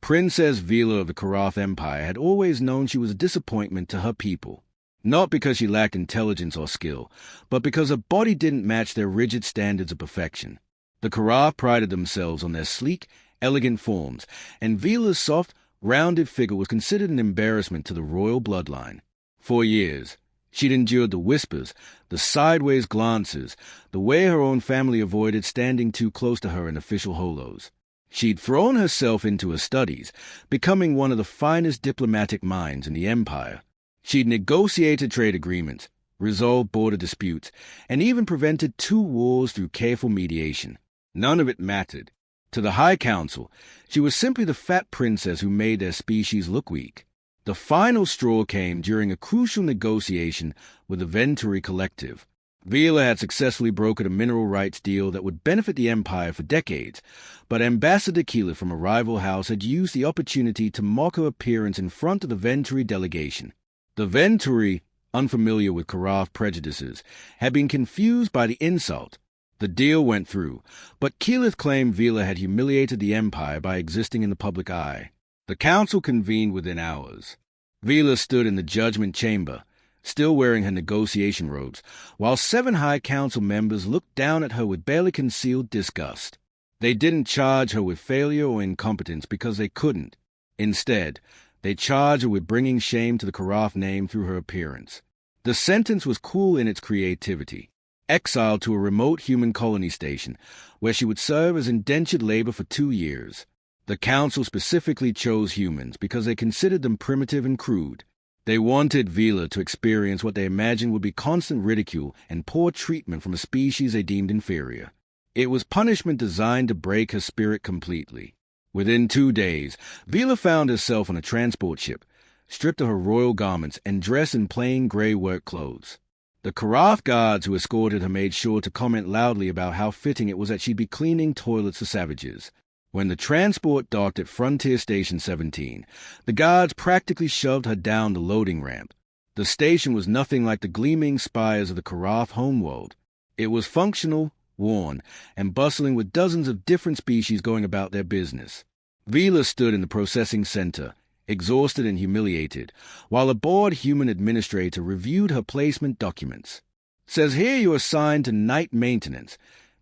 Princess Vila of the Karath Empire had always known she was a disappointment to her people. Not because she lacked intelligence or skill, but because her body didn't match their rigid standards of perfection. The Karath prided themselves on their sleek, elegant forms, and Vila's soft, rounded figure was considered an embarrassment to the royal bloodline. For years, she'd endured the whispers, the sideways glances, the way her own family avoided standing too close to her in official holos. She'd thrown herself into her studies, becoming one of the finest diplomatic minds in the empire. She'd negotiated trade agreements, resolved border disputes, and even prevented 2 wars through careful mediation. None of it mattered. To the High Council, she was simply the fat princess who made their species look weak. The final straw came during a crucial negotiation with the Venturi Collective. Vila had successfully brokered a mineral rights deal that would benefit the Empire for decades, but Ambassador Keeler from a rival house had used the opportunity to mock her appearance in front of the Venturi delegation. The Venturi, unfamiliar with Karath prejudices, had been confused by the insult. The deal went through, but Keyleth claimed Vila had humiliated the Empire by existing in the public eye. The council convened within hours. Vila stood in the judgment chamber, still wearing her negotiation robes, while 7 High Council members looked down at her with barely concealed disgust. They didn't charge her with failure or incompetence because they couldn't. Instead, they charged her with bringing shame to the Karath name through her appearance. The sentence was cool in its creativity. Exiled to a remote human colony station, where she would serve as indentured labor for 2 years. The council specifically chose humans because they considered them primitive and crude. They wanted Vila to experience what they imagined would be constant ridicule and poor treatment from a species they deemed inferior. It was punishment designed to break her spirit completely. Within 2 days, Vila found herself on a transport ship, stripped of her royal garments and dressed in plain gray work clothes. The Karath guards who escorted her made sure to comment loudly about how fitting it was that she'd be cleaning toilets for savages. When the transport docked at Frontier Station 17, the guards practically shoved her down the loading ramp. The station was nothing like the gleaming spires of the Karath homeworld. It was functional, worn, and bustling with dozens of different species going about their business. Vila stood in the processing center, exhausted and humiliated, while a bored human administrator reviewed her placement documents. "Says here you're assigned to night maintenance,"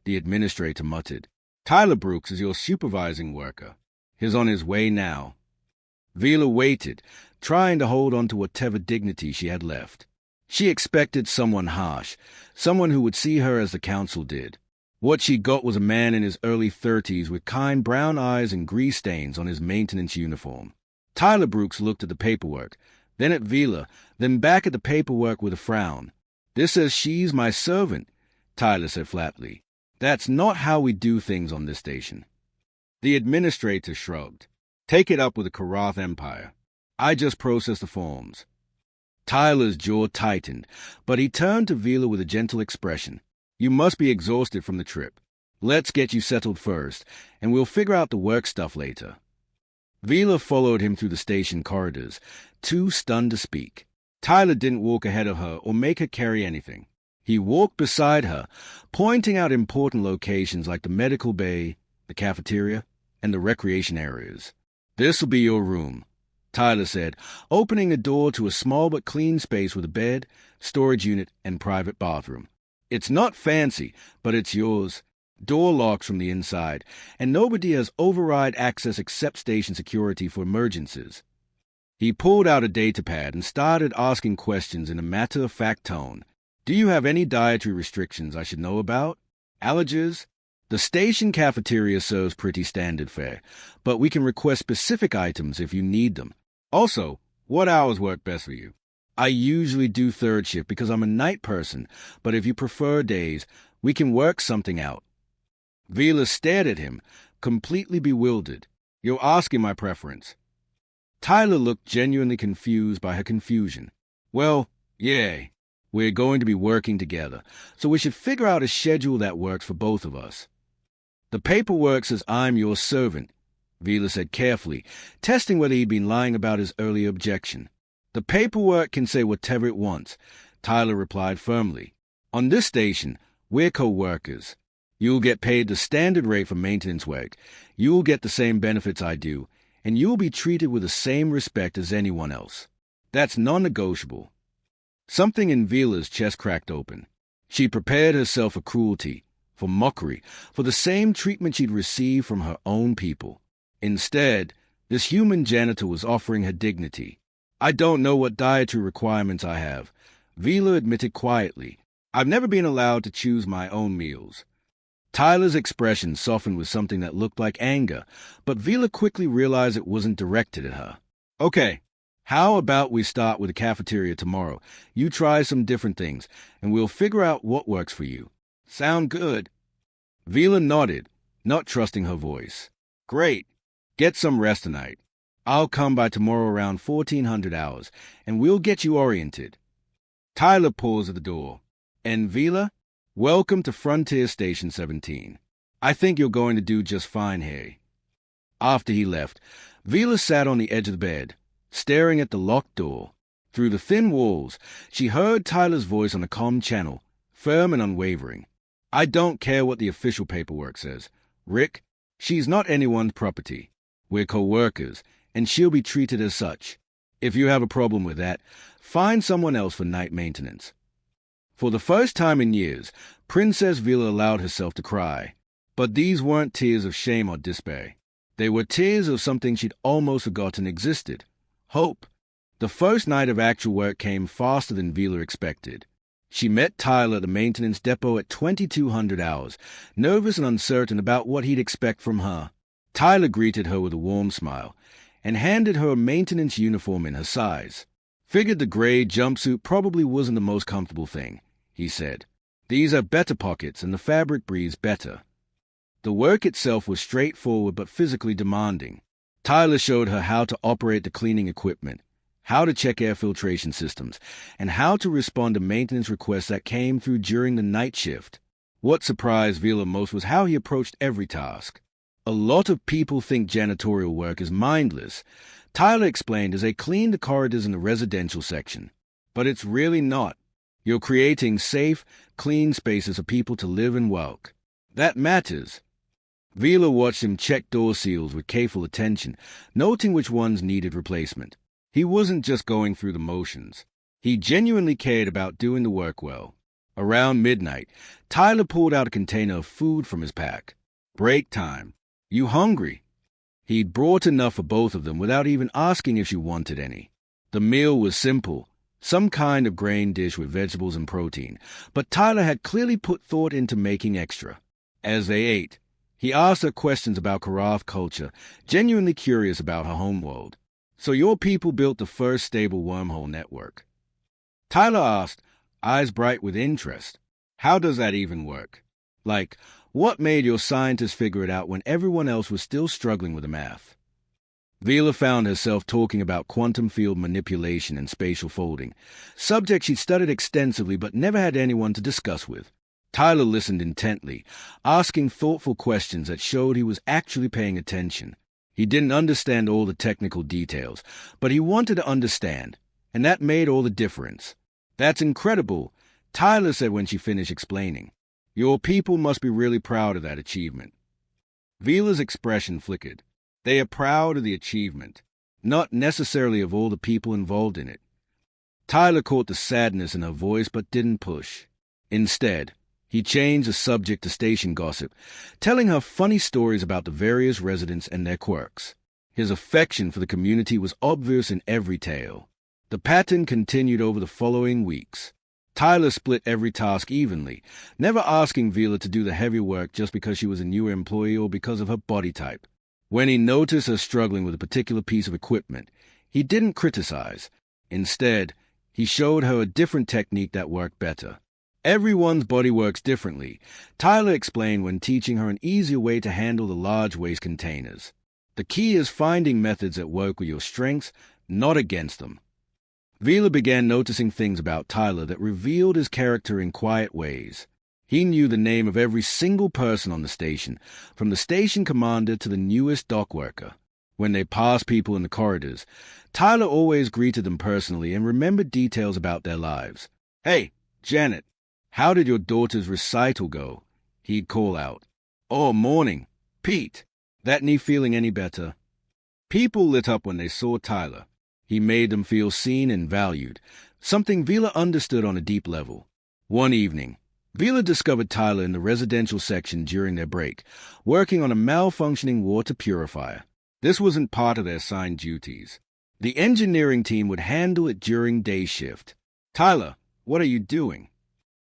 the administrator muttered. "Tyler Brooks is your supervising worker. He's on his way now." Vila waited, trying to hold on to whatever dignity she had left. She expected someone harsh, someone who would see her as the council did. What she got was a man in his early 30s with kind brown eyes and grease stains on his maintenance uniform. Tyler Brooks looked at the paperwork, then at Vila, then back at the paperwork with a frown. "This says she's my servant," Tyler said flatly. "That's not how we do things on this station." The administrator shrugged. "Take it up with the Karath Empire. I just process the forms." Tyler's jaw tightened, but he turned to Vila with a gentle expression. "You must be exhausted from the trip. Let's get you settled first, and we'll figure out the work stuff later." Vila followed him through the station corridors, too stunned to speak. Tyler didn't walk ahead of her or make her carry anything. He walked beside her, pointing out important locations like the medical bay, the cafeteria, and the recreation areas. "This'll be your room," Tyler said, opening a door to a small but clean space with a bed, storage unit, and private bathroom. "It's not fancy, but it's yours. Door locks from the inside, and nobody has override access except station security for emergencies." He pulled out a datapad and started asking questions in a matter-of-fact tone. "Do you have any dietary restrictions I should know about? Allergies? The station cafeteria serves pretty standard fare, but we can request specific items if you need them. Also, what hours work best for you? I usually do 3rd shift because I'm a night person, but if you prefer days, we can work something out." Vila stared at him, completely bewildered. "You're asking my preference." Tyler looked genuinely confused by her confusion. "Well, yeah. We're going to be working together, so we should figure out a schedule that works for both of us." "The paperwork says I'm your servant," Vila said carefully, testing whether he'd been lying about his earlier objection. "The paperwork can say whatever it wants," Tyler replied firmly. "On this station, we're co-workers. You'll get paid the standard rate for maintenance work. You'll get the same benefits I do, and you'll be treated with the same respect as anyone else. That's non-negotiable. Something in Vila's chest cracked open. She prepared herself for cruelty, for mockery, for the same treatment she'd received from her own people. Instead, this human janitor was offering her dignity. "I don't know what dietary requirements I have," Vila admitted quietly. "I've never been allowed to choose my own meals." Tyler's expression softened with something that looked like anger, but Vila quickly realized it wasn't directed at her. "Okay, how about we start with the cafeteria tomorrow? You try some different things, and we'll figure out what works for you. Sound good?" Vila nodded, not trusting her voice. "Great. Get some rest tonight. I'll come by tomorrow around 1400 hours, and we'll get you oriented." Tyler paused at the door. "And Vila, welcome to Frontier Station 17. I think you're going to do just fine here." After he left, Vila sat on the edge of the bed, staring at the locked door. Through the thin walls, she heard Tyler's voice on a comm channel, firm and unwavering. "I don't care what the official paperwork says. Rick, she's not anyone's property. We're co-workers, and she'll be treated as such. If you have a problem with that, find someone else for night maintenance." For the first time in years, Princess Vila allowed herself to cry. But these weren't tears of shame or despair. They were tears of something she'd almost forgotten existed. Hope. The first night of actual work came faster than Vila expected. She met Tyler at the maintenance depot at 2200 hours, nervous and uncertain about what he'd expect from her. Tyler greeted her with a warm smile and handed her a maintenance uniform in her size. "Figured the gray jumpsuit probably wasn't the most comfortable thing," he said. "These have better pockets and the fabric breathes better." The work itself was straightforward but physically demanding. Tyler showed her how to operate the cleaning equipment, how to check air filtration systems, and how to respond to maintenance requests that came through during the night shift. What surprised Vila most was how he approached every task. "A lot of people think janitorial work is mindless," Tyler explained as they cleaned the corridors in the residential section. "But it's really not. You're creating safe, clean spaces for people to live and work. That matters." Vila watched him check door seals with careful attention, noting which ones needed replacement. He wasn't just going through the motions. He genuinely cared about doing the work well. Around midnight, Tyler pulled out a container of food from his pack. "Break time. You hungry?" He'd brought enough for both of them without even asking if she wanted any. The meal was simple, some kind of grain dish with vegetables and protein, but Tyler had clearly put thought into making extra. As they ate, he asked her questions about Karath culture, genuinely curious about her homeworld. "So your people built the first stable wormhole network?" Tyler asked, eyes bright with interest. "How does that even work? Like, what made your scientists figure it out when everyone else was still struggling with the math?" Vila found herself talking about quantum field manipulation and spatial folding, subjects she'd studied extensively but never had anyone to discuss with. Tyler listened intently, asking thoughtful questions that showed he was actually paying attention. He didn't understand all the technical details, but he wanted to understand, and that made all the difference. "That's incredible," Tyler said when she finished explaining. "Your people must be really proud of that achievement." Vila's expression flickered. They are proud of the achievement, not necessarily of all the people involved in it. Tyler caught the sadness in her voice but didn't push. Instead, he changed the subject to station gossip, telling her funny stories about the various residents and their quirks. His affection for the community was obvious in every tale. The pattern continued over the following weeks. Tyler split every task evenly, never asking Vila to do the heavy work just because she was a newer employee or because of her body type. When he noticed her struggling with a particular piece of equipment, he didn't criticize. Instead, he showed her a different technique that worked better. "Everyone's body works differently," Tyler explained when teaching her an easier way to handle the large waste containers. "The key is finding methods that work with your strengths, not against them." Vila began noticing things about Tyler that revealed his character in quiet ways. He knew the name of every single person on the station, from the station commander to the newest dock worker. When they passed people in the corridors, Tyler always greeted them personally and remembered details about their lives. "Hey, Janet, how did your daughter's recital go?" he'd call out. "Oh, morning. Pete, that knee feeling any better?" People lit up when they saw Tyler. He made them feel seen and valued, something Vila understood on a deep level. One evening, Vila discovered Tyler in the residential section during their break, working on a malfunctioning water purifier. This wasn't part of their assigned duties. The engineering team would handle it during day shift. "Tyler, what are you doing?"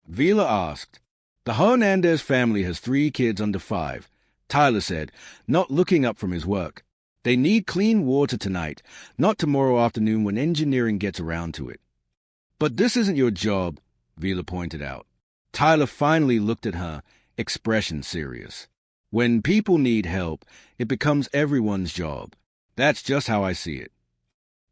Vila asked. "The Hernandez family has 3 kids under 5, Tyler said, not looking up from his work. "They need clean water tonight, not tomorrow afternoon when engineering gets around to it." "But this isn't your job," Vila pointed out. Tyler finally looked at her, expression serious. "When people need help, it becomes everyone's job. That's just how I see it."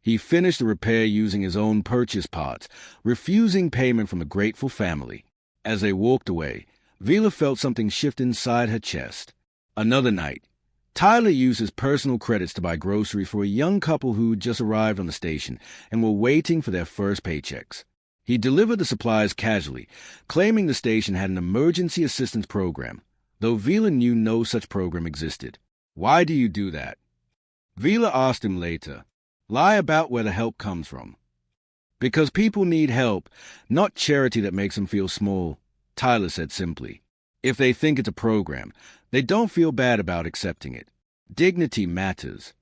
He finished the repair using his own purchase parts, refusing payment from a grateful family. As they walked away, Vila felt something shift inside her chest. Another night, Tyler used his personal credits to buy groceries for a young couple who just arrived on the station and were waiting for their first paychecks. He delivered the supplies casually, claiming the station had an emergency assistance program, though Vila knew no such program existed. "Why do you do that?" Vila asked him later. "Lie about where the help comes from." "Because people need help, not charity that makes them feel small," Tyler said simply. "If they think it's a program, they don't feel bad about accepting it. Dignity matters."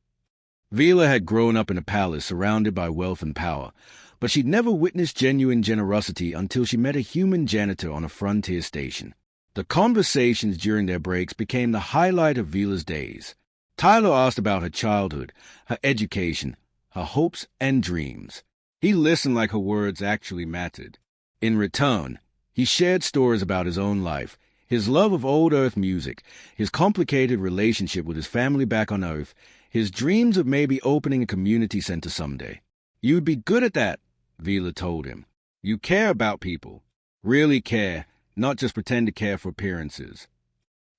Vila had grown up in a palace surrounded by wealth and power, but she'd never witnessed genuine generosity until she met a human janitor on a frontier station. The conversations during their breaks became the highlight of Vila's days. Tyler asked about her childhood, her education, her hopes and dreams. He listened like her words actually mattered. In return, he shared stories about his own life, his love of old Earth music, his complicated relationship with his family back on Earth, his dreams of maybe opening a community center someday. "You'd be good at that," Vila told him. "You care about people. Really care, not just pretend to care for appearances."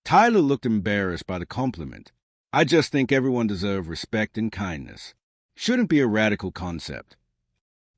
Tyler looked embarrassed by the compliment. "I just think everyone deserves respect and kindness. Shouldn't be a radical concept."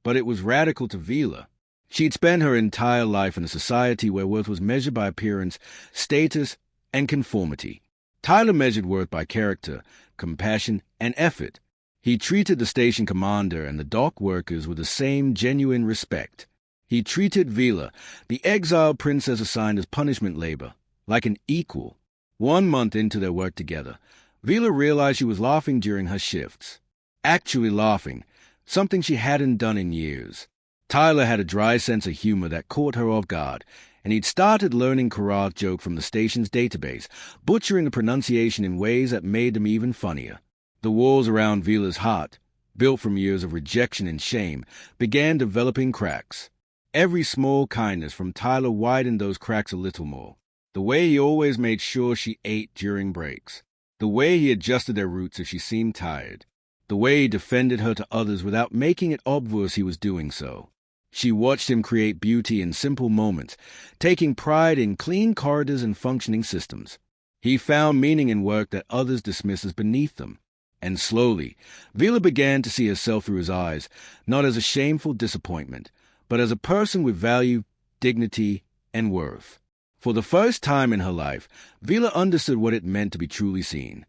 But it was radical to Vila. She'd spent her entire life in a society where worth was measured by appearance, status, and conformity. Tyler measured worth by character, compassion, and effort. He treated the station commander and the dock workers with the same genuine respect. He treated Vila, the exiled princess assigned as punishment labor, like an equal. 1 month into their work together, Vila realized she was laughing during her shifts. Actually laughing, something she hadn't done in years. Tyler had a dry sense of humor that caught her off guard, and he'd started learning Karat joke from the station's database, butchering the pronunciation in ways that made them even funnier. The walls around Vila's heart, built from years of rejection and shame, began developing cracks. Every small kindness from Tyler widened those cracks a little more. The way he always made sure she ate during breaks. The way he adjusted their routes if she seemed tired. The way he defended her to others without making it obvious he was doing so. She watched him create beauty in simple moments, taking pride in clean corridors and functioning systems. He found meaning in work that others dismissed as beneath them. And slowly, Vila began to see herself through his eyes, not as a shameful disappointment, but as a person with value, dignity, and worth. For the first time in her life, Vila understood what it meant to be truly seen.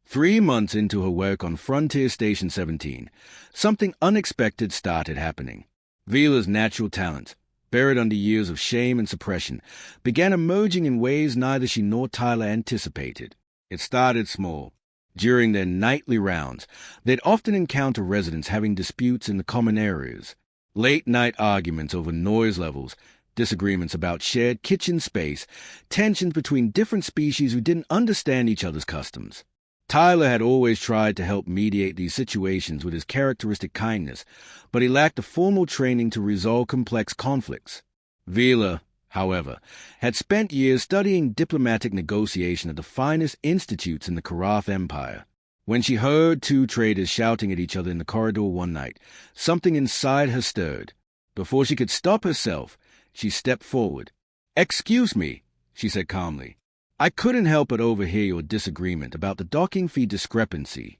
3 months into her work on Frontier Station 17, something unexpected started happening. Vila's natural talent, buried under years of shame and suppression, began emerging in ways neither she nor Tyler anticipated. It started small. During their nightly rounds, they'd often encounter residents having disputes in the common areas. Late-night arguments over noise levels, disagreements about shared kitchen space, tensions between different species who didn't understand each other's customs. Tyler had always tried to help mediate these situations with his characteristic kindness, but he lacked the formal training to resolve complex conflicts. Vila, however, had spent years studying diplomatic negotiation at the finest institutes in the Karath Empire. When she heard 2 traders shouting at each other in the corridor one night, something inside her stirred. Before she could stop herself, she stepped forward. "Excuse me," she said calmly. "I couldn't help but overhear your disagreement about the docking fee discrepancy."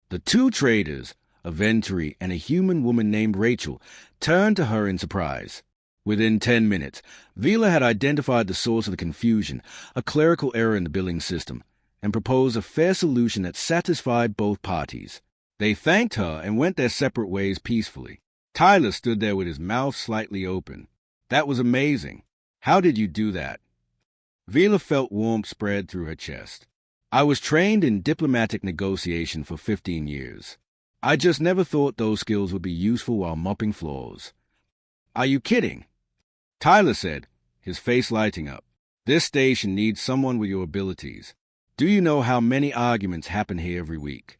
The 2 traders, a Venturi and a human woman named Rachel, turned to her in surprise. Within 10 minutes, Vila had identified the source of the confusion, a clerical error in the billing system. and proposed a fair solution that satisfied both parties. They thanked her and went their separate ways peacefully. Tyler stood there with his mouth slightly open. That was amazing. How did you do that? Vila felt warmth spread through her chest. I was trained in diplomatic negotiation for 15 years. I just never thought those skills would be useful while mopping floors. Are you kidding? Tyler said, his face lighting up. This station needs someone with your abilities. Do you know how many arguments happen here every week?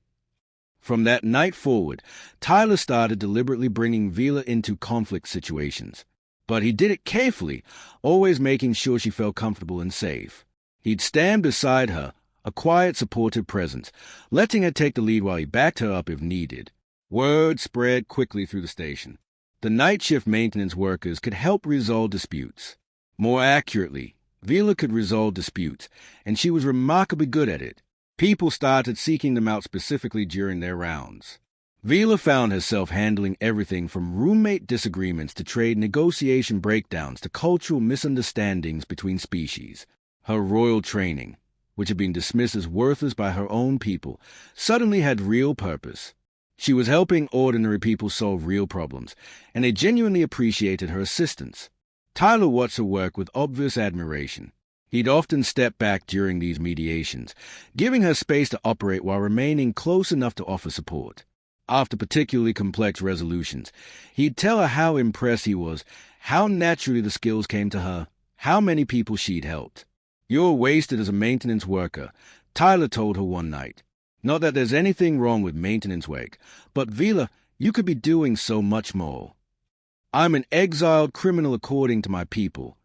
From that night forward, Tyler started deliberately bringing Vila into conflict situations. But he did it carefully, always making sure she felt comfortable and safe. He'd stand beside her, a quiet, supportive presence, letting her take the lead while he backed her up if needed. Word spread quickly through the station. The night shift maintenance workers could help resolve disputes. More accurately, Vila could resolve disputes, and she was remarkably good at it. People started seeking them out specifically during their rounds. Vila found herself handling everything from roommate disagreements to trade negotiation breakdowns to cultural misunderstandings between species. Her royal training, which had been dismissed as worthless by her own people, suddenly had real purpose. She was helping ordinary people solve real problems, and they genuinely appreciated her assistance. Tyler watched her work with obvious admiration. He'd often step back during these mediations, giving her space to operate while remaining close enough to offer support. After particularly complex resolutions, he'd tell her how impressed he was, how naturally the skills came to her, how many people she'd helped. You're wasted as a maintenance worker, Tyler told her one night. Not that there's anything wrong with maintenance work, but Vila, you could be doing so much more. I'm an exiled criminal according to my people,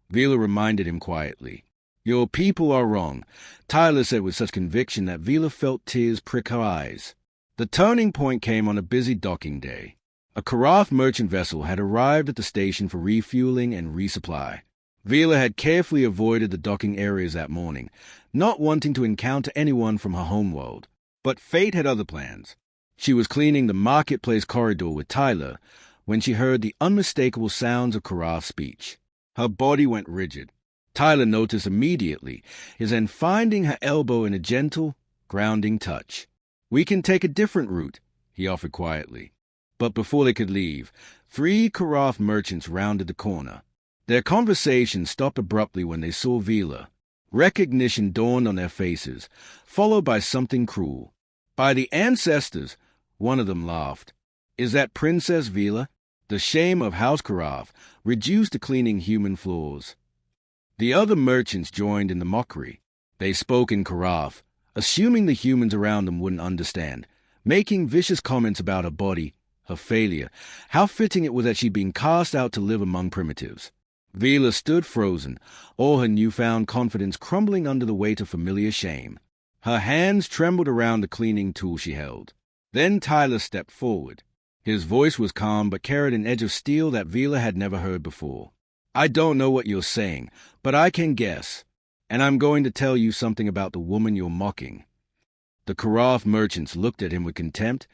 Vila reminded him quietly. Your people are wrong, Tyler said with such conviction that Vila felt tears prick her eyes. The turning point came on a busy docking day. A Karath merchant vessel had arrived at the station for refueling and resupply. Vila had carefully avoided the docking areas that morning, not wanting to encounter anyone from her homeworld. But fate had other plans. She was cleaning the marketplace corridor with Tyler when she heard the unmistakable sounds of Karath's speech. Her body went rigid. Tyler noticed immediately, his hand finding her elbow in a gentle, grounding touch. We can take a different route, he offered quietly. But before they could leave, 3 Karath merchants rounded the corner. Their conversation stopped abruptly when they saw Vila. Recognition dawned on their faces, followed by something cruel. By the ancestors, one of them laughed. Is that Princess Vila? The shame of House Karath, reduced to cleaning human floors. The other merchants joined in the mockery. They spoke in Karath, assuming the humans around them wouldn't understand, making vicious comments about her body, her failure, how fitting it was that she'd been cast out to live among primitives. Vila stood frozen, all her newfound confidence crumbling under the weight of familiar shame. Her hands trembled around the cleaning tool she held. Then Tyler stepped forward. His voice was calm but carried an edge of steel that Vila had never heard before. I don't know what you're saying, but I can guess. And I'm going to tell you something about the woman you're mocking. The Karath merchants looked at him with contempt,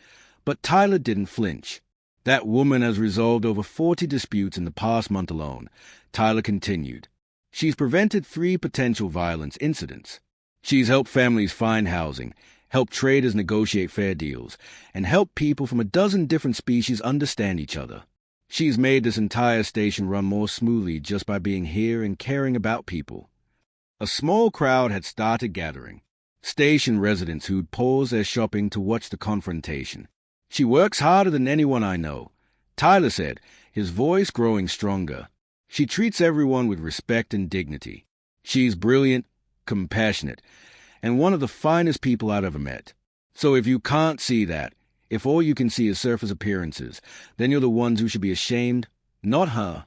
but Tyler didn't flinch. That woman has resolved over 40 disputes in the past month alone, Tyler continued. She's prevented 3 potential violence incidents. She's helped families find housing, helped traders negotiate fair deals, and helped people from a dozen different species understand each other. She's made this entire station run more smoothly just by being here and caring about people. A small crowd had started gathering. Station residents who'd paused their shopping to watch the confrontation. She works harder than anyone I know, Tyler said, his voice growing stronger. She treats everyone with respect and dignity. She's brilliant, compassionate, and one of the finest people I've ever met. So if you can't see that, if all you can see is surface appearances, then you're the ones who should be ashamed, not her.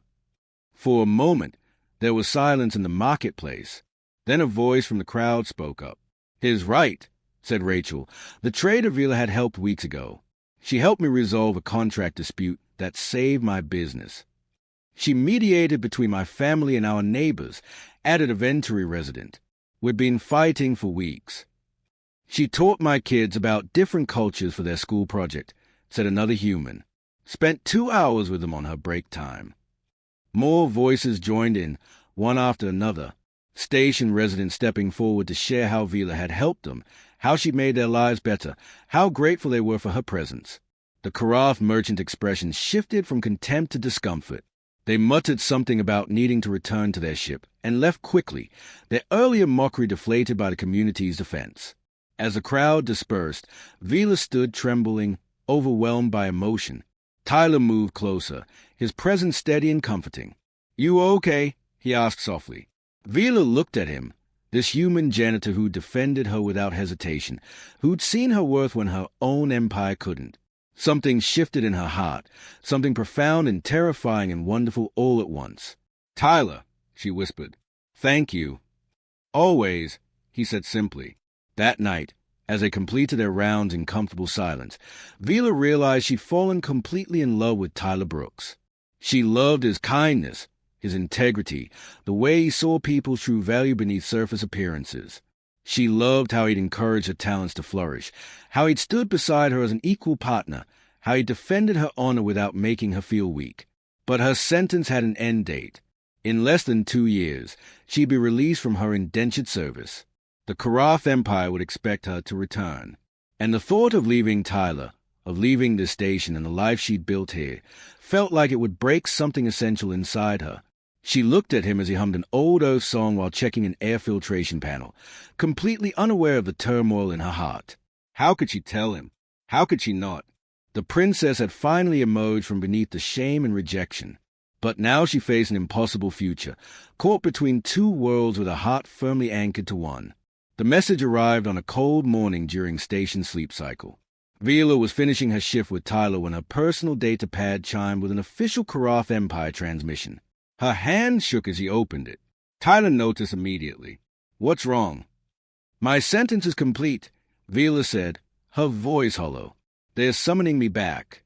For a moment, there was silence in the marketplace. Then a voice from the crowd spoke up. He's right, said Rachel. The trader Vila had helped weeks ago. She helped me resolve a contract dispute that saved my business. She mediated between my family and our neighbors, added a Venturi resident. We'd been fighting for weeks. She taught my kids about different cultures for their school project, said another human. Spent 2 hours with them on her break time. More voices joined in, one after another. Station residents stepping forward to share how Vila had helped them, how she made their lives better, how grateful they were for her presence. The Carafe merchant expression shifted from contempt to discomfort. They muttered something about needing to return to their ship, and left quickly, their earlier mockery deflated by the community's defense. As the crowd dispersed, Vila stood trembling, overwhelmed by emotion. Tyler moved closer, his presence steady and comforting. "You okay?" he asked softly. Vila looked at him, this human janitor who'd defended her without hesitation, who'd seen her worth when her own empire couldn't. Something shifted in her heart, something profound and terrifying and wonderful all at once. "Tyler," she whispered. "Thank you." "Always," he said simply. That night, as they completed their rounds in comfortable silence, Vila realized she'd fallen completely in love with Tyler Brooks. She loved his kindness, his integrity, the way he saw people's true value beneath surface appearances. She loved how he'd encouraged her talents to flourish, how he'd stood beside her as an equal partner, how he defended her honor without making her feel weak. But her sentence had an end date. In less than 2 years, she'd be released from her indentured service. The Carafe Empire would expect her to return. And the thought of leaving Tyler, of leaving this station and the life she'd built here, felt like it would break something essential inside her. She looked at him as he hummed an old Earth song while checking an air filtration panel, completely unaware of the turmoil in her heart. How could she tell him? How could she not? The princess had finally emerged from beneath the shame and rejection. But now she faced an impossible future, caught between two worlds with a heart firmly anchored to one. The message arrived on a cold morning during station sleep cycle. Vila was finishing her shift with Tyler when her personal data pad chimed with an official Carafe Empire transmission. Her hand shook as he opened it. Tyler noticed immediately. "What's wrong?" "My sentence is complete," Vila said, her voice hollow. "They're summoning me back."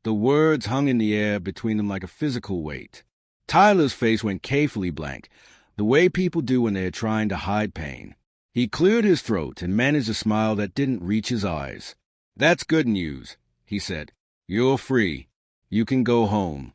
The words hung in the air between them like a physical weight. Tyler's face went carefully blank, the way people do when they are trying to hide pain. He cleared his throat and managed a smile that didn't reach his eyes. "That's good news," he said. "You're free. You can go home."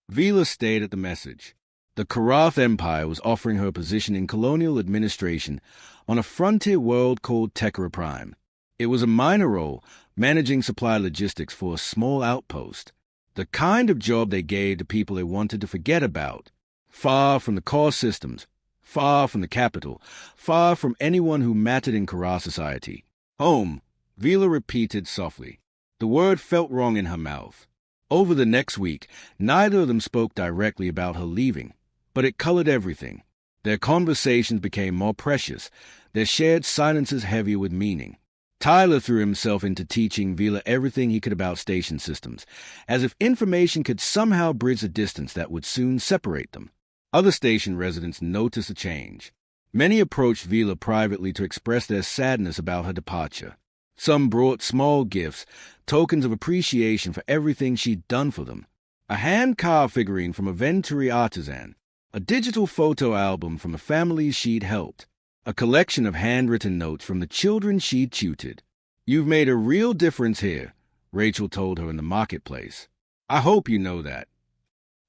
Vila stayed at the message. The Carafe Empire was offering her a position in colonial administration on a frontier world called Tekra Prime. It was a minor role, managing supply logistics for a small outpost, the kind of job they gave to people they wanted to forget about, far from the core systems, far from the capital, far from anyone who mattered in Kara society. "Home," Vila repeated softly. The word felt wrong in her mouth. Over the next week, neither of them spoke directly about her leaving, but it colored everything. Their conversations became more precious, their shared silences heavier with meaning. Tyler threw himself into teaching Vila everything he could about station systems, as if information could somehow bridge the distance that would soon separate them. Other station residents noticed a change. Many approached Vila privately to express their sadness about her departure. Some brought small gifts, tokens of appreciation for everything she'd done for them. A hand-carved figurine from a Venturi artisan, a digital photo album from the families she'd helped, a collection of handwritten notes from the children she'd tutored. "You've made a real difference here," Rachel told her in the marketplace. "I hope you know that."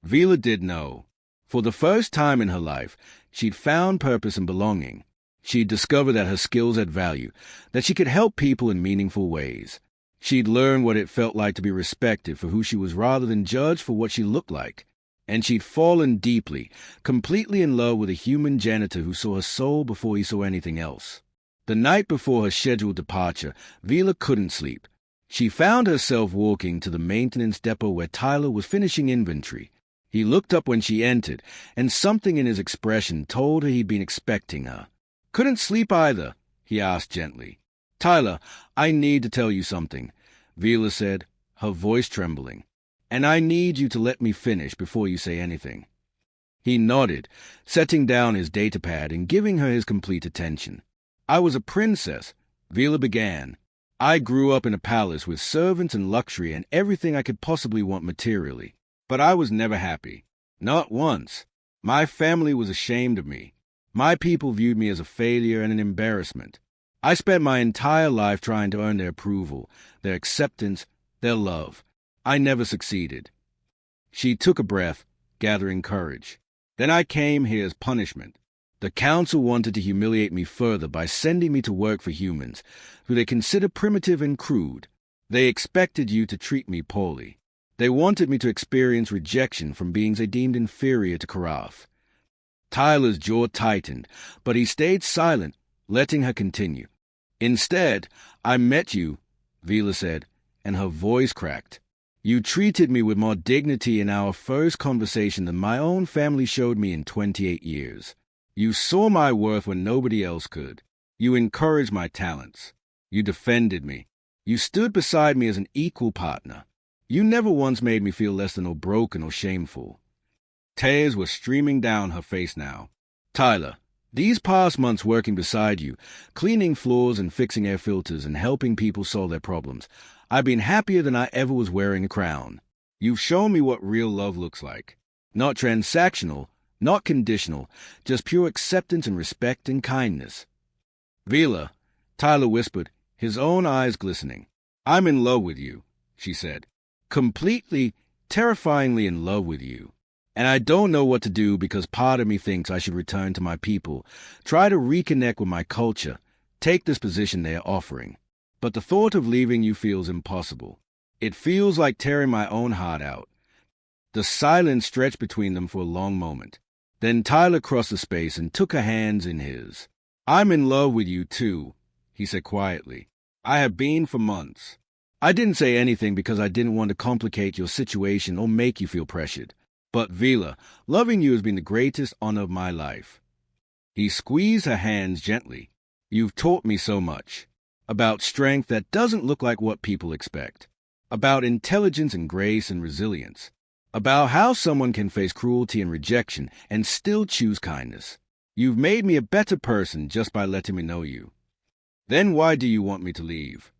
Vila did know. For the first time in her life, she'd found purpose and belonging. She'd discovered that her skills had value, that she could help people in meaningful ways. She'd learned what it felt like to be respected for who she was rather than judged for what she looked like. And she'd fallen deeply, completely in love with a human janitor who saw her soul before he saw anything else. The night before her scheduled departure, Vila couldn't sleep. She found herself walking to the maintenance depot where Tyler was finishing inventory. He looked up when she entered, and something in his expression told her he'd been expecting her. "Couldn't sleep either?" he asked gently. "Tyler, I need to tell you something," Vila said, her voice trembling. "And I need you to let me finish before you say anything." He nodded, setting down his datapad and giving her his complete attention. "I was a princess," Vila began. "I grew up in a palace with servants and luxury and everything I could possibly want materially. But I was never happy. Not once. My family was ashamed of me. My people viewed me as a failure and an embarrassment. I spent my entire life trying to earn their approval, their acceptance, their love. I never succeeded." She took a breath, gathering courage. "Then I came here as punishment. The council wanted to humiliate me further by sending me to work for humans, who they consider primitive and crude. They expected you to treat me poorly. They wanted me to experience rejection from beings they deemed inferior to Karaf. Tyler's jaw tightened, but he stayed silent, letting her continue. Instead, I met you, Vila said, and her voice cracked. You treated me with more dignity in our first conversation than my own family showed me in 28 years. You saw my worth when nobody else could. You encouraged my talents. You defended me. You stood beside me as an equal partner. You never once made me feel less than or broken or shameful. Tears were streaming down her face now. Tyler, these past months working beside you, cleaning floors and fixing air filters and helping people solve their problems, I've been happier than I ever was wearing a crown. You've shown me what real love looks like. Not transactional, not conditional, just pure acceptance and respect and kindness. Vila, Tyler whispered, his own eyes glistening. I'm in love with you, she said. Completely, terrifyingly in love with you. And I don't know what to do because part of me thinks I should return to my people, try to reconnect with my culture, take this position they are offering. But the thought of leaving you feels impossible. It feels like tearing my own heart out. The silence stretched between them for a long moment. Then Tyler crossed the space and took her hands in his. I'm in love with you, too, he said quietly. I have been for months. I didn't say anything because I didn't want to complicate your situation or make you feel pressured. But Vila, loving you has been the greatest honor of my life. He squeezed her hands gently. You've taught me so much. About strength that doesn't look like what people expect. About intelligence and grace and resilience. About how someone can face cruelty and rejection and still choose kindness. You've made me a better person just by letting me know you. Then why do you want me to leave?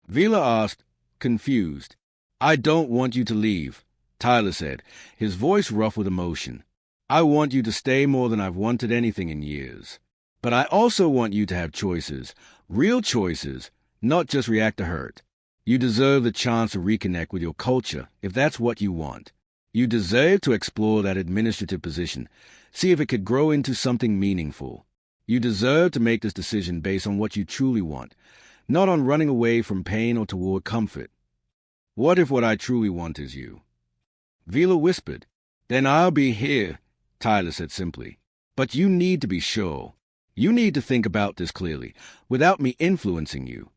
Vila asked, confused. I don't want you to leave, Tyler said, his voice rough with emotion. I want you to stay more than I've wanted anything in years. But I also want you to have choices, real choices, not just react to hurt. You deserve the chance to reconnect with your culture, if that's what you want. You deserve to explore that administrative position, see if it could grow into something meaningful. You deserve to make this decision based on what you truly want, not on running away from pain or toward comfort. What if what I truly want is you? Vila whispered. Then I'll be here, Tyler said simply. But you need to be sure. You need to think about this clearly, without me influencing you.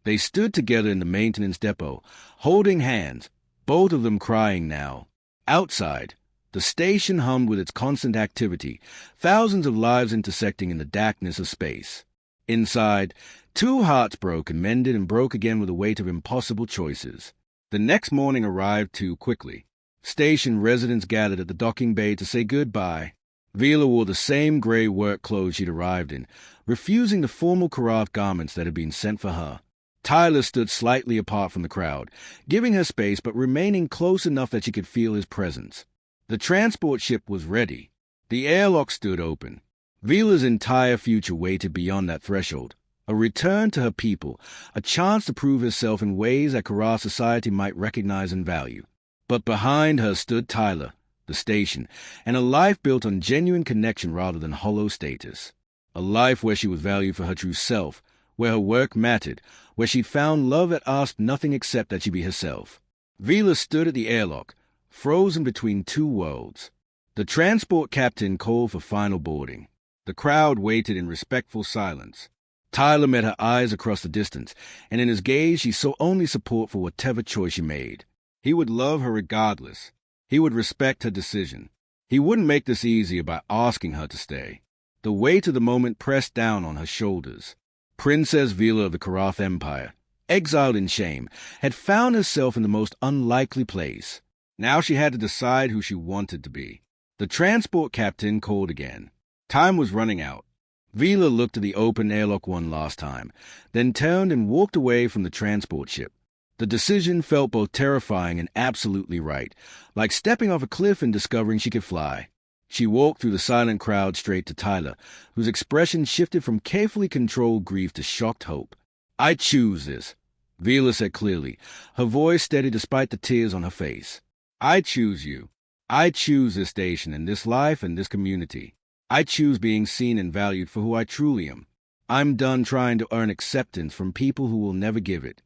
They stood together in the maintenance depot, holding hands, both of them crying now. Outside, the station hummed with its constant activity, thousands of lives intersecting in the darkness of space. Inside, two hearts broke and mended and broke again with the weight of impossible choices. The next morning arrived too quickly. Station residents gathered at the docking bay to say goodbye. Vila wore the same gray work clothes she'd arrived in, refusing the formal Karaf garments that had been sent for her. Tyler stood slightly apart from the crowd, giving her space but remaining close enough that she could feel his presence. The transport ship was ready. The airlock stood open. Vila's entire future waited beyond that threshold. A return to her people, a chance to prove herself in ways that Karaf society might recognize and value. But behind her stood Tyler, the station, and a life built on genuine connection rather than hollow status. A life where she was valued for her true self, where her work mattered, where she'd found love that asked nothing except that she be herself. Vila stood at the airlock, frozen between two worlds. The transport captain called for final boarding. The crowd waited in respectful silence. Tyler met her eyes across the distance, and in his gaze she saw only support for whatever choice she made. He would love her regardless. He would respect her decision. He wouldn't make this easier by asking her to stay. The weight of the moment pressed down on her shoulders. Princess Vila of the Karaf Empire, exiled in shame, had found herself in the most unlikely place. Now she had to decide who she wanted to be. The transport captain called again. Time was running out. Vila looked at the open airlock one last time, then turned and walked away from the transport ship. The decision felt both terrifying and absolutely right, like stepping off a cliff and discovering she could fly. She walked through the silent crowd straight to Tyler, whose expression shifted from carefully controlled grief to shocked hope. I choose this, Vila said clearly, her voice steady despite the tears on her face. I choose you. I choose this station and this life and this community. I choose being seen and valued for who I truly am. I'm done trying to earn acceptance from people who will never give it."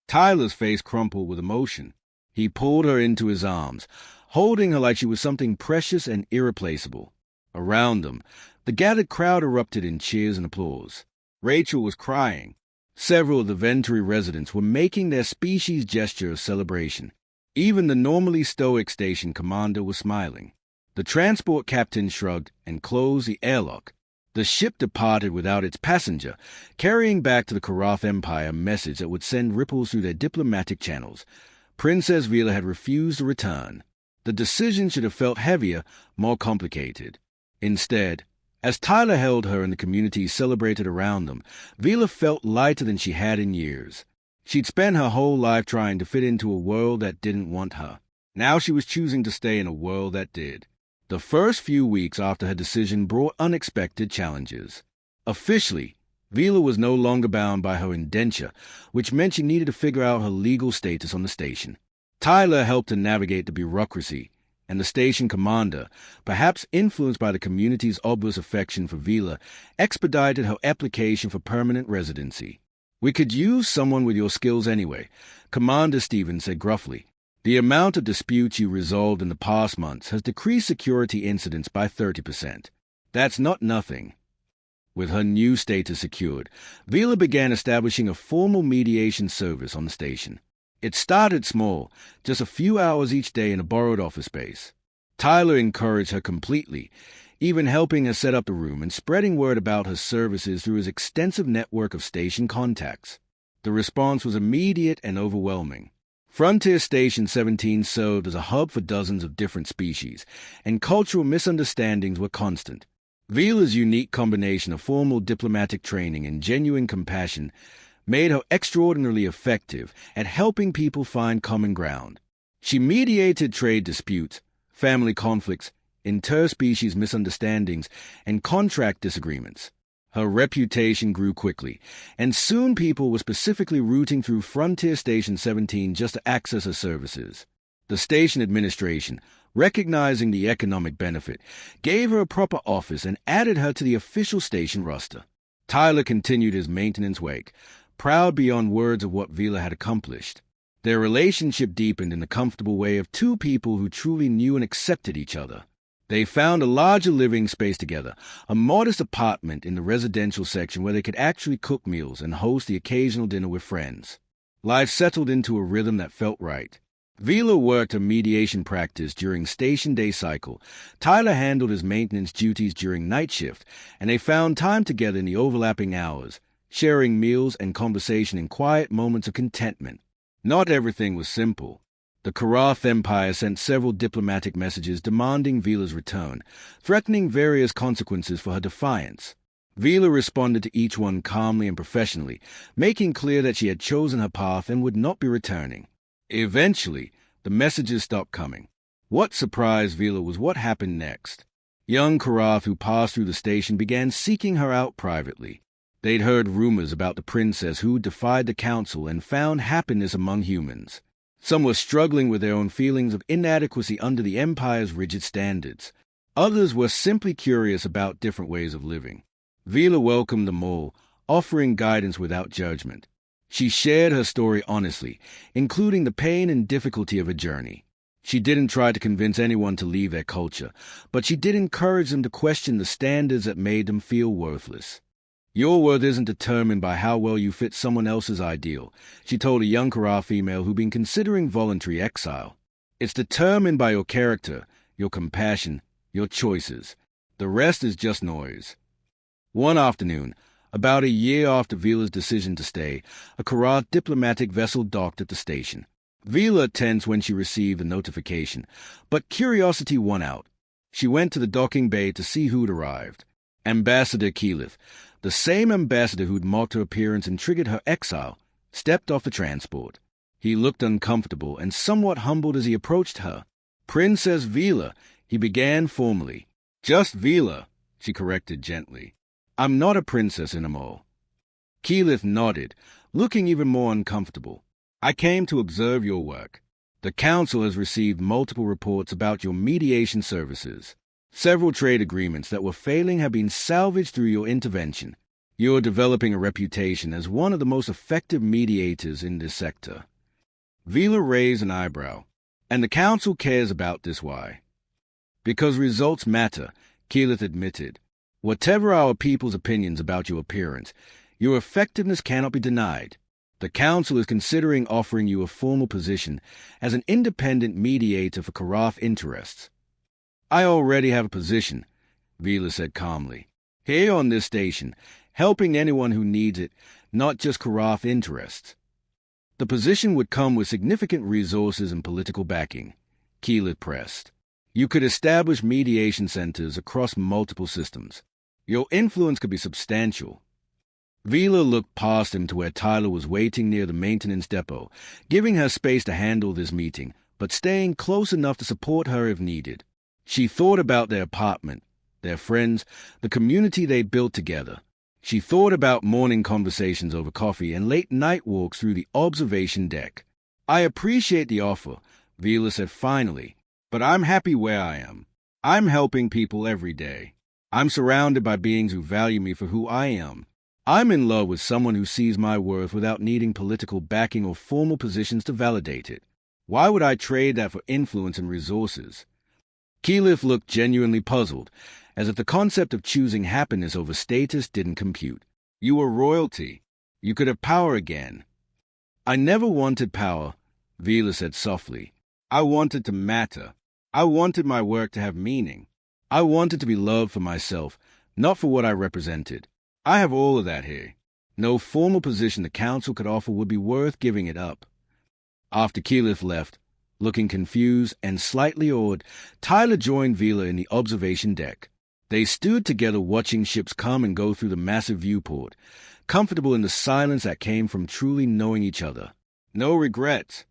Tyler's face crumpled with emotion. He pulled her into his arms, holding her like she was something precious and irreplaceable. Around them, the gathered crowd erupted in cheers and applause. Rachel was crying. Several of the Venturi residents were making their species gesture of celebration. Even the normally stoic station commander was smiling. The transport captain shrugged and closed the airlock. The ship departed without its passenger, carrying back to the Karath Empire a message that would send ripples through their diplomatic channels. Princess Vila had refused to return. The decision should have felt heavier, more complicated. Instead, as Tyler held her and the community celebrated around them, Vila felt lighter than she had in years. She'd spent her whole life trying to fit into a world that didn't want her. Now she was choosing to stay in a world that did. The first few weeks after her decision brought unexpected challenges. Officially, Vila was no longer bound by her indenture, which meant she needed to figure out her legal status on the station. Tyler helped her navigate the bureaucracy, and the station commander, perhaps influenced by the community's obvious affection for Vila, expedited her application for permanent residency. "We could use someone with your skills anyway," Commander Stevens said gruffly. "The amount of disputes you resolved in the past months has decreased security incidents by 30%. That's not nothing." With her new status secured, Vila began establishing a formal mediation service on the station. It started small, just a few hours each day in a borrowed office space. Tyler encouraged her completely, even helping her set up the room and spreading word about her services through his extensive network of station contacts. The response was immediate and overwhelming. Frontier Station 17 served as a hub for dozens of different species, and cultural misunderstandings were constant. Vila's unique combination of formal diplomatic training and genuine compassion made her extraordinarily effective at helping people find common ground. She mediated trade disputes, family conflicts, interspecies misunderstandings, and contract disagreements. Her reputation grew quickly, and soon people were specifically routing through Frontier Station 17 just to access her services. The station administration, recognizing the economic benefit, gave her a proper office and added her to the official station roster. Tyler continued his maintenance wake, proud beyond words of what Vila had accomplished. Their relationship deepened in the comfortable way of two people who truly knew and accepted each other. They found a larger living space together, a modest apartment in the residential section where they could actually cook meals and host the occasional dinner with friends. Life settled into a rhythm that felt right. Vila worked her mediation practice during station day cycle. Tyler handled his maintenance duties during night shift, and they found time together in the overlapping hours, sharing meals and conversation in quiet moments of contentment. Not everything was simple. The Karath Empire sent several diplomatic messages demanding Vila's return, threatening various consequences for her defiance. Vila responded to each one calmly and professionally, making clear that she had chosen her path and would not be returning. Eventually, the messages stopped coming. What surprised Vila was what happened next. Young Karath who passed through the station began seeking her out privately. They'd heard rumors about the princess who defied the council and found happiness among humans. Some were struggling with their own feelings of inadequacy under the Empire's rigid standards. Others were simply curious about different ways of living. Vila welcomed them all, offering guidance without judgment. She shared her story honestly, including the pain and difficulty of her journey. She didn't try to convince anyone to leave their culture, but she did encourage them to question the standards that made them feel worthless. "Your worth isn't determined by how well you fit someone else's ideal," she told a young Karath female who'd been considering voluntary exile. "It's determined by your character, your compassion, your choices. The rest is just noise." One afternoon, about a year after Vila's decision to stay, a Karath diplomatic vessel docked at the station. Vila tensed when she received the notification, but curiosity won out. She went to the docking bay to see who'd arrived. Ambassador Keyleth, the same ambassador who'd mocked her appearance and triggered her exile, stepped off the transport. He looked uncomfortable and somewhat humbled as he approached her. "Princess Vila," he began formally. "Just Vila," she corrected gently. "I'm not a princess anymore." Keyleth nodded, looking even more uncomfortable. "I came to observe your work. The council has received multiple reports about your mediation services. Several trade agreements that were failing have been salvaged through your intervention. You're developing a reputation as one of the most effective mediators in this sector. Vila raised an eyebrow. And the Council cares about this, why? Because results matter, Keyleth admitted. Whatever our people's opinions about your appearance, your effectiveness cannot be denied. The Council is considering offering you a formal position as an independent mediator for Karaf interests. I already have a position, Vila said calmly. Here on this station, helping anyone who needs it, not just Karaf interests. The position would come with significant resources and political backing, Keyleth pressed. You could establish mediation centers across multiple systems. Your influence could be substantial. Vila looked past him to where Tyler was waiting near the maintenance depot, giving her space to handle this meeting, but staying close enough to support her if needed. She thought about their apartment, their friends, the community they built together. She thought about morning conversations over coffee and late night walks through the observation deck. I appreciate the offer, Vila said finally, but I'm happy where I am. I'm helping people every day. I'm surrounded by beings who value me for who I am. I'm in love with someone who sees my worth without needing political backing or formal positions to validate it. Why would I trade that for influence and resources? Keyleth looked genuinely puzzled, as if the concept of choosing happiness over status didn't compute. You were royalty. You could have power again. I never wanted power, Vila said softly. I wanted to matter. I wanted my work to have meaning. I wanted to be loved for myself, not for what I represented. I have all of that here. No formal position the Council could offer would be worth giving it up. After Keyleth left, looking confused and slightly awed, Tyler joined Vila in the observation deck. They stood together watching ships come and go through the massive viewport, comfortable in the silence that came from truly knowing each other. No regrets?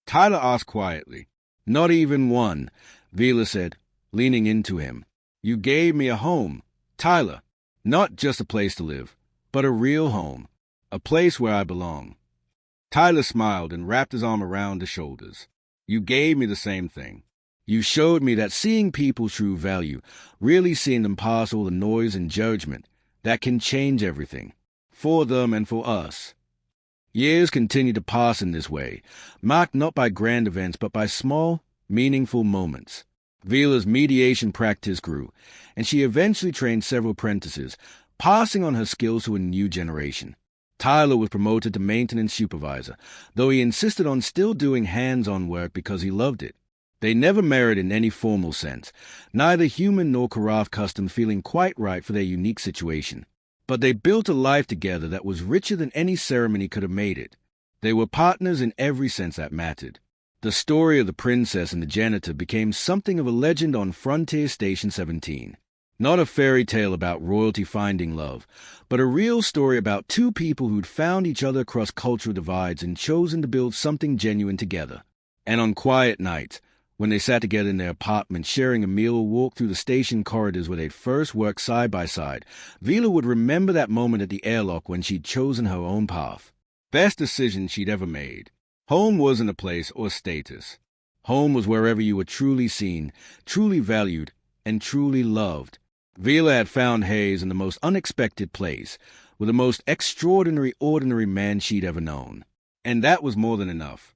Tyler asked quietly. Not even one, Vila said, leaning into him. You gave me a home, Tyler. Not just a place to live, but a real home. A place where I belong. Tyler smiled and wrapped his arm around his shoulders. You gave me the same thing. You showed me that seeing people's true value, really seeing them past all the noise and judgment, that can change everything. For them and for us. Years continued to pass in this way, marked not by grand events but by small, meaningful moments. Vila's mediation practice grew, and she eventually trained several apprentices, passing on her skills to a new generation. Tyler was promoted to maintenance supervisor, though he insisted on still doing hands-on work because he loved it. They never married in any formal sense, neither human nor Karaf custom feeling quite right for their unique situation. But they built a life together that was richer than any ceremony could have made it. They were partners in every sense that mattered. The story of the princess and the janitor became something of a legend on Frontier Station 17. Not a fairy tale about royalty finding love, but a real story about two people who'd found each other across cultural divides and chosen to build something genuine together. And on quiet nights, when they sat together in their apartment sharing a meal or walked through the station corridors where they'd first worked side by side, Vila would remember that moment at the airlock when she'd chosen her own path. Best decision she'd ever made. Home wasn't a place or status. Home was wherever you were truly seen, truly valued, and truly loved. Vila had found Hayes in the most unexpected place, with the most extraordinary ordinary man she'd ever known. And that was more than enough.